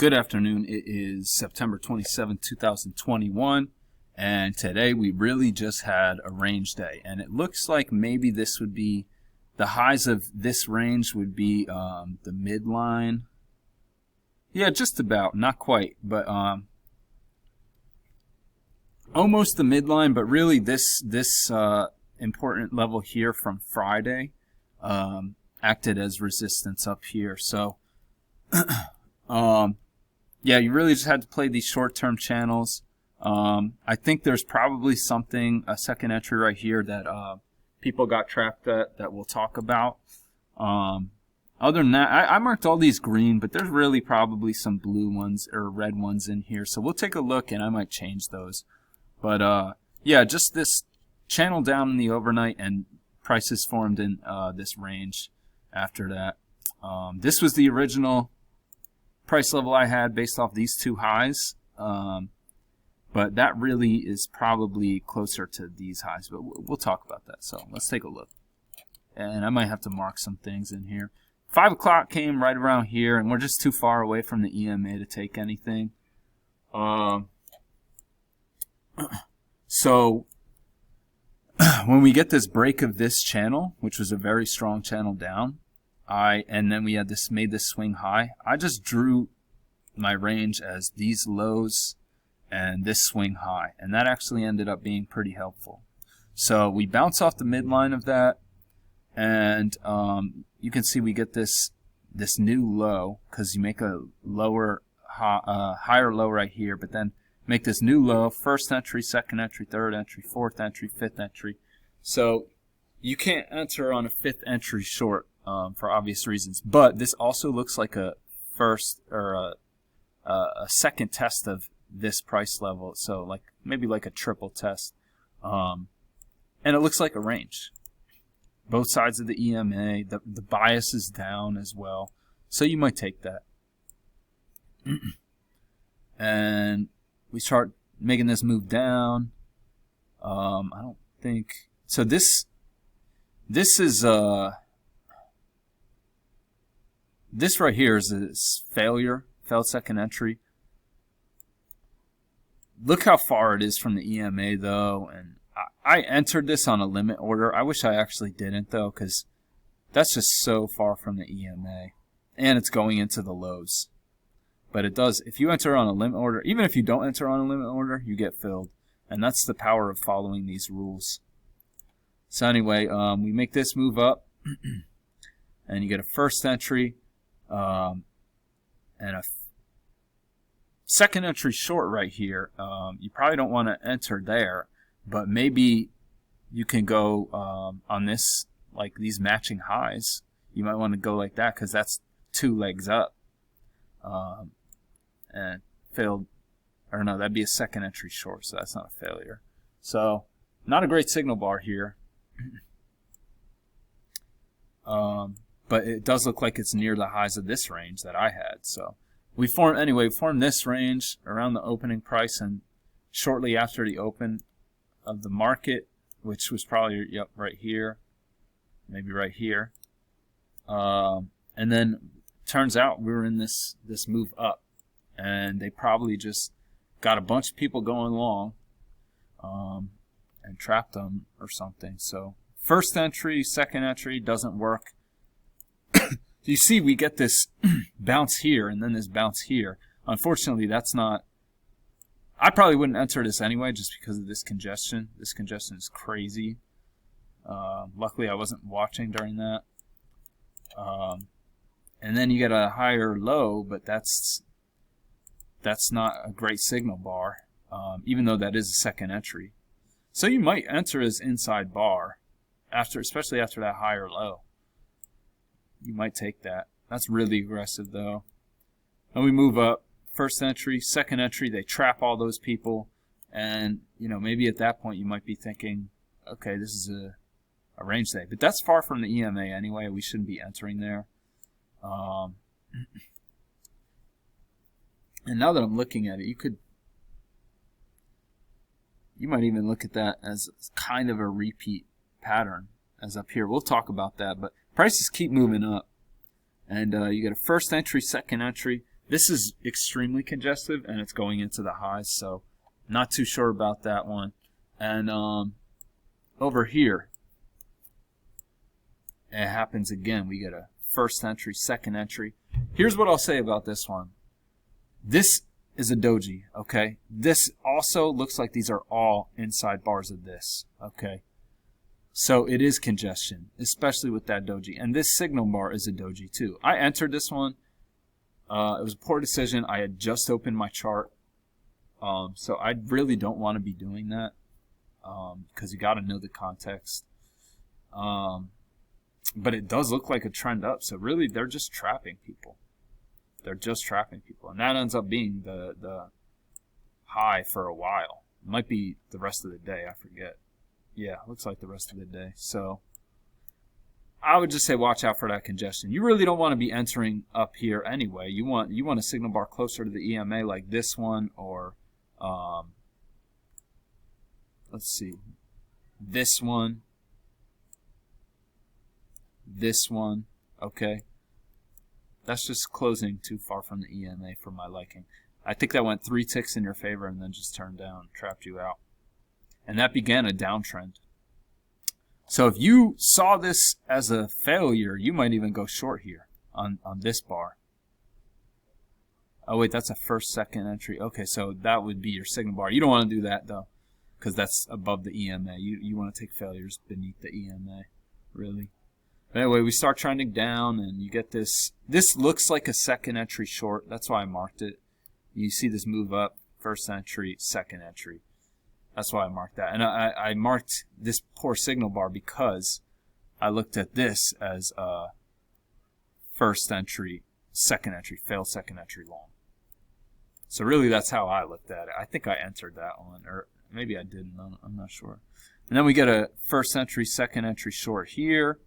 Good afternoon. It is September 27, 2021, and today we really just had a range day, and it looks like maybe this would be the highs of this range would be the midline. Yeah, just about, not quite, but almost the midline, but really this important level here from Friday acted as resistance up here. So yeah, you really just had to play these short-term channels. I think there's probably a second entry right here that people got trapped at that we'll talk about. Other than that, I marked all these green, but there's really probably some blue ones or red ones in here. So we'll take a look, and I might change those. But yeah, just this channel down in the overnight, and prices formed in this range after that. This was the original price level I had based off these two highs, but that really is probably closer to these highs, but we'll talk about that. So let's take a look, and I might have to mark some things in here. 5 o'clock came right around here, and we're just too far away from the EMA to take anything. So when we get this break of this channel, which was a very strong channel down, and then we had made this swing high, I just drew my range as these lows and this swing high, and that actually ended up being pretty helpful. So we bounce off the midline of that, and you can see we get this new low, because you make a higher low right here, but then make this new low, first entry, second entry, third entry, fourth entry, fifth entry. So you can't enter on a fifth entry short for obvious reasons, but this also looks like a first or a second test of this price level, so like maybe like a triple test, and it looks like a range. Both sides of the EMA, the bias is down as well, so you might take that. And we start making this move down. I don't think so. This is this right here is a failed second entry. Look how far it is from the EMA though, and I entered this on a limit order. I wish I actually didn't though, because that's just so far from the EMA, and it's going into the lows. But it does, if you enter on a limit order, even if you don't enter on a limit order, you get filled, and that's the power of following these rules. So anyway, we make this move up, and you get a first entry, and a second entry short right here. You probably don't want to enter there, but maybe you can go on this, like these matching highs. You might want to go like that, because that's 2 legs up. And failed, or no, that'd be a second entry short, so that's not a failure. So not a great signal bar here. But it does look like it's near the highs of this range that I had. So we formed this range around the opening price, and shortly after the open of the market, which was probably right here, maybe right here, and then turns out we were in this move up, and they probably just got a bunch of people going long and trapped them or something. So first entry, second entry doesn't work. You see we get this bounce here and then this bounce here. Unfortunately, that's not, I probably wouldn't enter this anyway just because of this congestion. This congestion is crazy. Luckily I wasn't watching during that. And then you get a higher low, but that's not a great signal bar, even though that is a second entry. So you might enter as inside bar, especially after that higher low. You might take that. That's really aggressive though. And we move up, first entry, second entry, they trap all those people, and maybe at that point you might be thinking, okay, this is a range day, but that's far from the EMA anyway. We shouldn't be entering there. And now that I'm looking at it, you might even look at that as kind of a repeat pattern as up here. We'll talk about that, but prices keep moving up, and you get a first entry, second entry. This is extremely congestive, and it's going into the highs, so not too sure about that one. And over here, it happens again. We get a first entry, second entry. Here's what I'll say about this one. This is a doji, okay? This also looks like these are all inside bars of this, okay? So it is congestion, especially with that doji. And this signal bar is a doji too. I entered this one. It was a poor decision. I had just opened my chart. So I really don't want to be doing that because you got to know the context. But it does look like a trend up. So really, they're just trapping people. They're just trapping people. And that ends up being the high for a while. It might be the rest of the day. I forget. Yeah, looks like the rest of the day. So I would just say watch out for that congestion. You really don't want to be entering up here anyway. You want a signal bar closer to the EMA like this one, or let's see, this one, okay? That's just closing too far from the EMA for my liking. I think that went 3 ticks in your favor and then just turned down, trapped you out. And that began a downtrend. So if you saw this as a failure, you might even go short here on this bar. Oh wait, that's a first, second entry. Okay, so that would be your signal bar. You don't want to do that though, because that's above the EMA. You want to take failures beneath the EMA, really. But anyway, we start trending down, and you get this. This looks like a second entry short. That's why I marked it. You see this move up, first entry, second entry. That's why I marked that. And I marked this poor signal bar because I looked at this as a first entry, second entry, failed second entry long. So really that's how I looked at it. I think I entered that one, or maybe I didn't. I'm not sure. And then we get a first entry, second entry short here.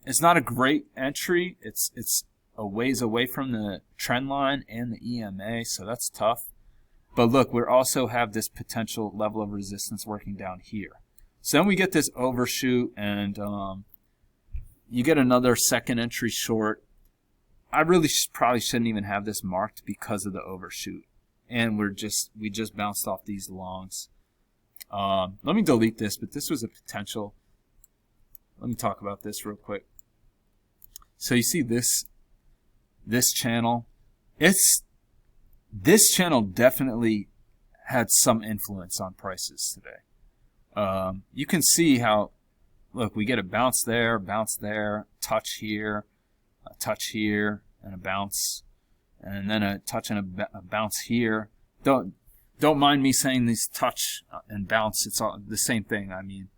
It's not a great entry. It's a ways away from the trend line and the EMA, so that's tough. But look, we also have this potential level of resistance working down here. So then we get this overshoot, and you get another second entry short. I really probably shouldn't even have this marked because of the overshoot, and we just bounced off these longs. Let me delete this, but this was a potential. Let me talk about this real quick. So you see this channel, this channel definitely had some influence on prices today. You can see how, look, we get a bounce there, touch here, and a bounce, and then a touch and a bounce here. Don't mind me saying these touch and bounce. It's all the same thing. I mean,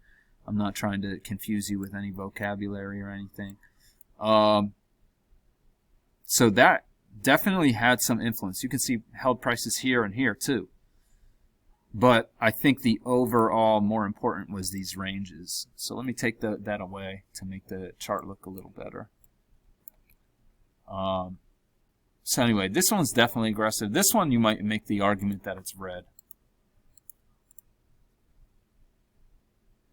I'm not trying to confuse you with any vocabulary or anything. So that definitely had some influence. You can see held prices here and here too. But I think the overall more important was these ranges. So let me take that away to make the chart look a little better. So anyway, this one's definitely aggressive. This one you might make the argument that it's red.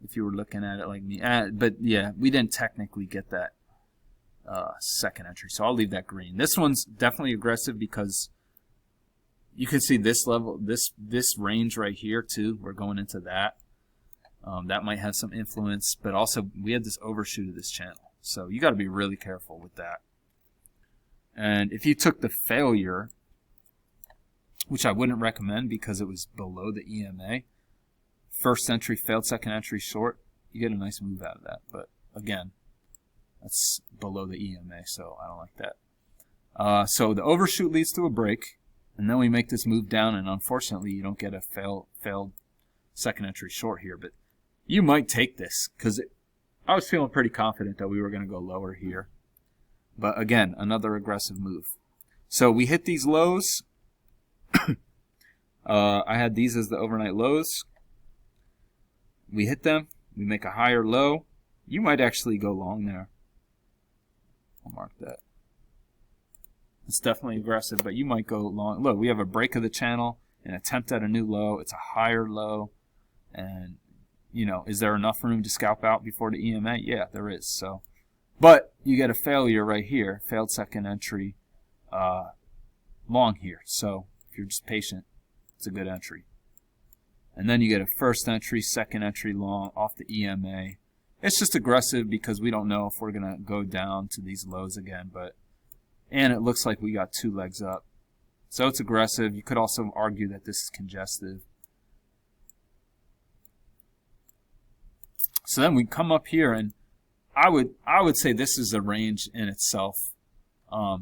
If you were looking at it like me. But yeah, we didn't technically get that second entry, so I'll leave that green. This one's definitely aggressive because you can see this level, this range right here too. We're going into that. That might have some influence, but also we had this overshoot of this channel, so you got to be really careful with that. And if you took the failure, which I wouldn't recommend because it was below the EMA, first entry failed, second entry short, you get a nice move out of that. But again, that's below the EMA, so I don't like that. So the overshoot leads to a break, and then we make this move down, and unfortunately you don't get a failed second entry short here. But you might take this because I was feeling pretty confident that we were going to go lower here. But again, another aggressive move. So we hit these lows. I had these as the overnight lows. We hit them. We make a higher low. You might actually go long there. I'll mark that. It's definitely aggressive, but you might go long. Look, we have a break of the channel, an attempt at a new low. It's a higher low. And, you know, is there enough room to scalp out before the EMA? Yeah, there is. So But you get a failure right here, failed second entry long here. So if you're just patient, it's a good entry. And then you get a first entry, second entry long off the EMA. It's just aggressive because we don't know if we're going to go down to these lows again. And it looks like we got 2 legs up. So it's aggressive. You could also argue that this is congestive. So then we come up here, and I would say this is a range in itself. I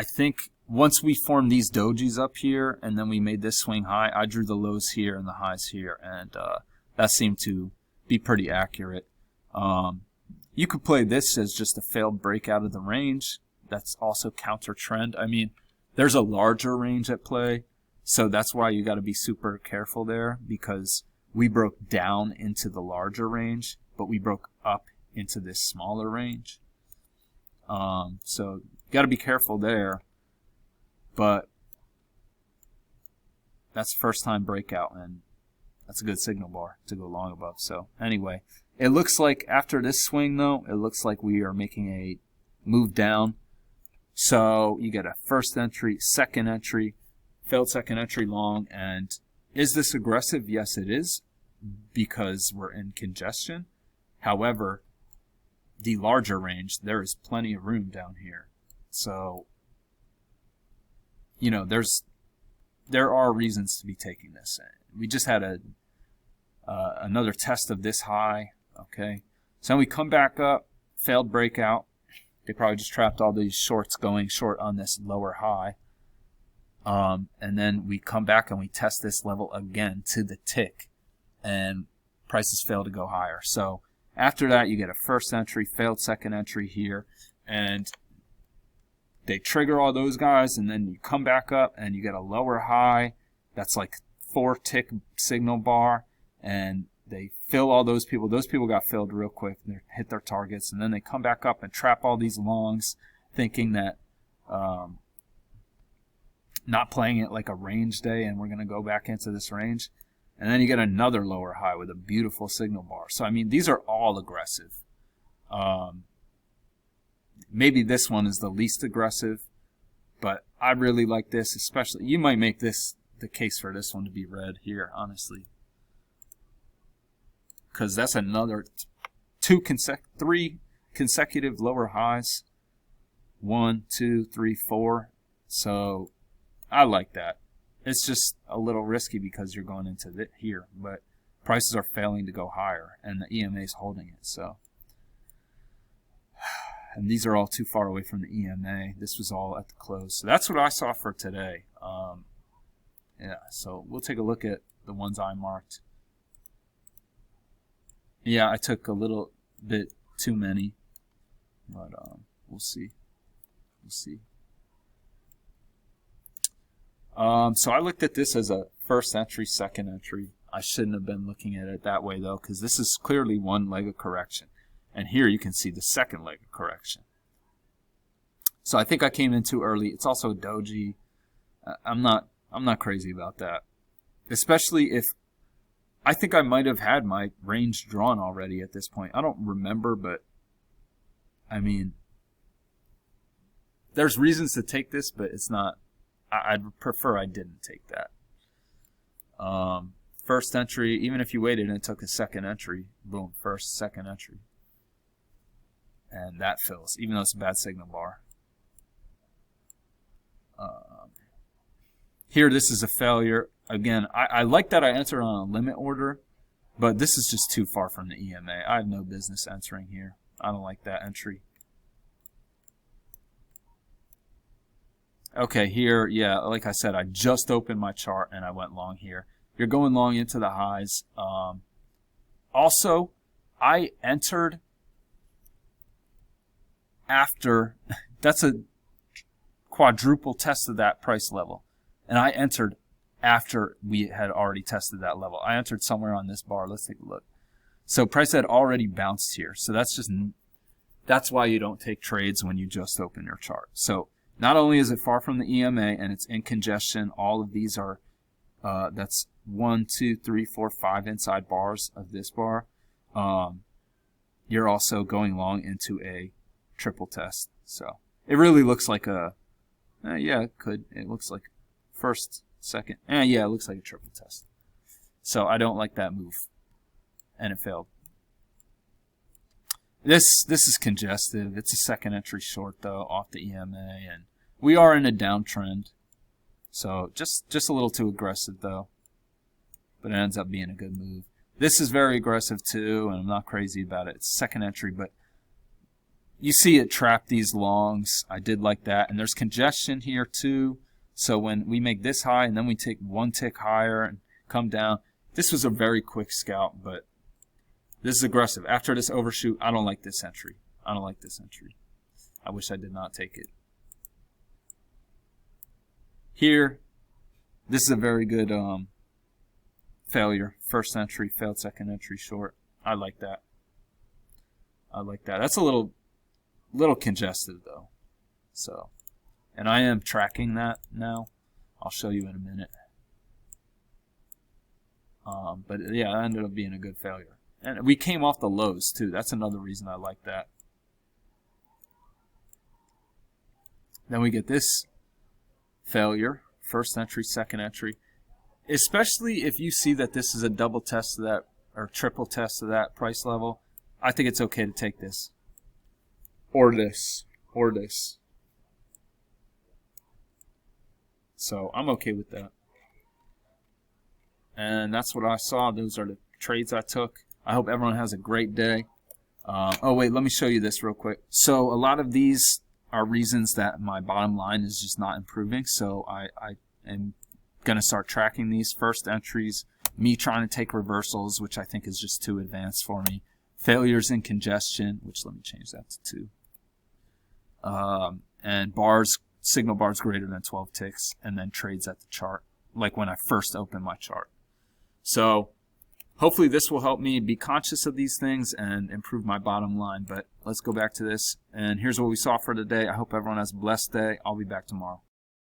think once we formed these dojis up here, and then we made this swing high, I drew the lows here and the highs here, and that seemed to be pretty accurate. You could play this as just a failed break out of the range. That's also counter trend. I mean, there's a larger range at play, so that's why you got to be super careful there, because we broke down into the larger range, but we broke up into this smaller range. So you got to be careful there. But that's first time breakout, and that's a good signal bar to go long above. So anyway, it looks like after this swing, though, it looks like we are making a move down. So you get a first entry, second entry, failed second entry long. And is this aggressive? Yes, it is, because we're in congestion. However, the larger range, there is plenty of room down here. So, you know, there are reasons to be taking this. We just had another test of this high. Okay, so we come back up, failed breakout. They probably just trapped all these shorts going short on this lower high. And then we come back and we test this level again to the tick, and prices fail to go higher. So after that, you get a first entry, failed second entry here, and they trigger all those guys, and then you come back up and you get a lower high. That's like 4 tick signal bar, and they fill all those people. Those people got filled real quick. They hit their targets, and then they come back up and trap all these longs, thinking that not playing it like a range day, and we're going to go back into this range. And then you get another lower high with a beautiful signal bar. So, I mean, these are all aggressive. Maybe this one is the least aggressive, but I really like this, especially. You might make this the case for this one to be red here, honestly, because that's another 3 consecutive lower highs. 1, 2, 3, 4. So I like that. It's just a little risky because you're going into here, but prices are failing to go higher, and the EMA is holding it. So, and these are all too far away from the EMA. This was all at the close. So that's what I saw for today. Yeah, so we'll take a look at the ones I marked. Yeah, I took a little bit too many, but we'll see. We'll see. So I looked at this as a first entry, second entry. I shouldn't have been looking at it that way, though, because this is clearly one leg of correction. And here you can see the second leg of correction. So I think I came in too early. It's also a doji. I'm not crazy about that. Especially if I think I might have had my range drawn already at this point. I don't remember, but I mean, there's reasons to take this, but it's not. I'd prefer I didn't take that. First entry, even if you waited and took a second entry, boom, first, second entry. And that fills, even though it's a bad signal bar. Here, this is a failure. Again, I like that I entered on a limit order, but this is just too far from the EMA. I have no business entering here. I don't like that entry. Okay, here, yeah, like I said, I just opened my chart and I went long here. You're going long into the highs. Also, I entered after, that's a quadruple test of that price level. And I entered after we had already tested that level. I entered somewhere on this bar. Let's take a look. So price had already bounced here. So that's why you don't take trades when you just open your chart. So not only is it far from the EMA and it's in congestion, all of these are, that's 1, 2, 3, 4, 5 inside bars of this bar. you're also going long into a triple test. So it really looks like a, yeah, it could. It looks like first, second, yeah, it looks like a triple test. So I don't like that move, and it failed. This is congestive. It's a second entry short though, off the EMA, and we are in a downtrend. So just a little too aggressive though, but it ends up being a good move. This is very aggressive too, and I'm not crazy about it. It's second entry, but you see it trap these longs. I did like that, and there's congestion here too. So when we make this high and then we take one tick higher and come down, this was a very quick scalp, but this is aggressive. After this overshoot, I don't like this entry. I don't like this entry. I wish I did not take it. Here, this is a very good failure. First entry, failed second entry short. I like that. I like that. That's a little congested though. So, and I am tracking that now. I'll show you in a minute. But yeah, that ended up being a good failure. And we came off the lows too. That's another reason I like that. Then we get this failure. First entry, second entry. Especially if you see that this is a double test of that or triple test of that price level, I think it's okay to take this. Or this. Or this. So I'm okay with that. And that's what I saw. Those are the trades I took. I hope everyone has a great day. Oh, wait, let me show you this real quick. So a lot of these are reasons that my bottom line is just not improving. So I am going to start tracking these first entries. Me trying to take reversals, which I think is just too advanced for me. Failures in congestion, which let me change that to 2. And bars, signal bars greater than 12 ticks, and then trades at the chart, like when I first opened my chart. So hopefully this will help me be conscious of these things and improve my bottom line. But let's go back to this. And here's what we saw for today. I hope everyone has a blessed day. I'll be back tomorrow.